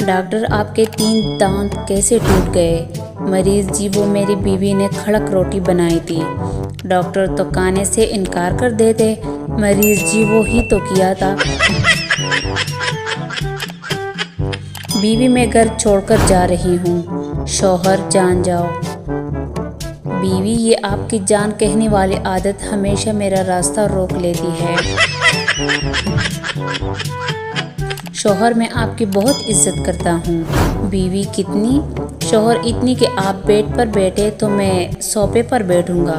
Doctor आपके 3 दांत कैसे टूट गए? मरीज जी वो मेरी बीवी ने खड़क रोटी बनाई थी। डॉक्टर तो खाने से इनकार कर देते। मरीज जी वो ही तो किया था। बीवी मैं घर छोड़कर जा रही हूँ। शौहर जान जाओ। बीवी ये आपकी जान कहने वाली आदत हमेशा मेरा रास्ता रोक लेती है। शौहर मैं आपकी बहुत इज्जत करता हूँ। बीवी कितनी? शौहर इतनी कि आप बेड पर बैठे तो मैं सोफे पर बैठूंगा।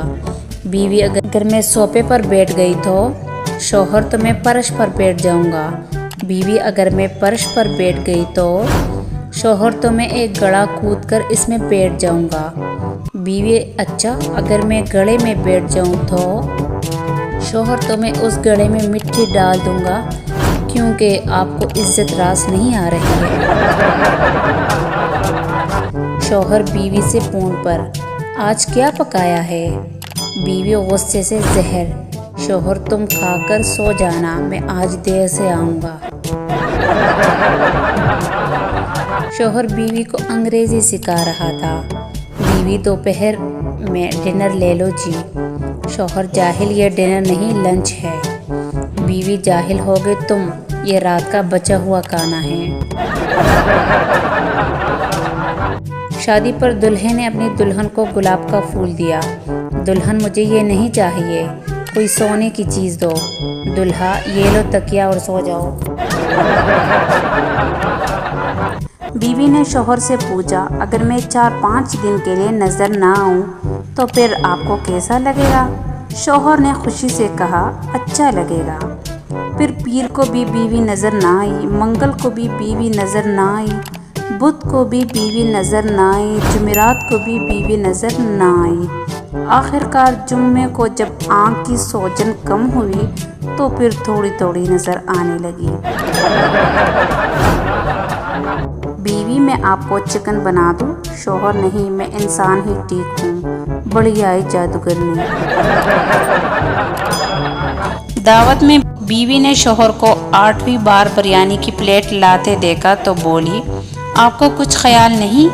बीवी अगर मैं सोफे पर बैठ गई तो शौहर तो मैं फर्श पर बैठ जाऊंगा। बीवी अगर मैं फर्श पर बैठ गई तो शौहर तो मैं एक गड़ा कूद कर इसमें बैठ जाऊंगा। बीवी अच्छा अगर मैं गड़े में बैठ जाऊं तो शौहर तो मैं उस गड़े में मिट्टी डाल दूंगा, क्योंकि आपको इज्जत रास नहीं आ रही है। शौहर बीवी से फोन पर आज क्या पकाया है? बीवी गुस्से से जहर। शौहर तुम खाकर सो जाना, मैं आज देर से आऊँगा। शौहर बीवी को अंग्रेजी सिखा रहा था। बीवी दोपहर में डिनर ले लो जी। शौहर जाहिल ये डिनर नहीं लंच है। बीवी जाहिल हो गए तुम, ये रात का बचा हुआ खाना है। शादी पर दुल्हे ने अपनी दुल्हन को गुलाब का फूल दिया। दुल्हन मुझे ये नहीं चाहिए, कोई सोने की चीज़ दो। दुल्हा ये लो तकिया और सो जाओ। बीवी ने शौहर से पूछा अगर मैं 4-5 दिन के लिए नज़र ना आऊँ तो फिर आपको कैसा लगेगा? शौहर ने खुशी से कहा अच्छा लगेगा। फिर पीर को भी बीवी नज़र ना आई, मंगल को भी बीवी नज़र ना आई, बुध को भी बीवी नज़र ना आई, जुमेरात को भी बीवी नज़र ना आई। आखिरकार जुम्मे को जब आँख की सोजन कम हुई तो फिर थोड़ी थोड़ी नज़र आने लगी। बीवी मैं आपको चिकन बना दूं? शौहर नहीं, मैं इंसान ही ठीक हूँ। बड़ी आई जादूगरनी। दावत में बीवी ने शौहर को 8वीं बार बिरयानी की प्लेट लाते देखा तो बोली आपको कुछ ख्याल नहीं?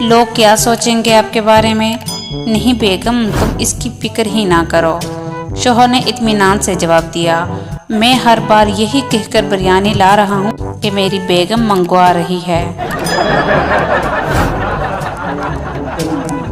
लोग क्या सोचेंगे आपके बारे में? नहीं बेगम तुम इसकी फिक्र ही ना करो। शौहर ने इत्मीनान से जवाब दिया मैं हर बार यही कहकर बिरयानी ला रहा हूँ कि मेरी बेगम मंगवा रही है।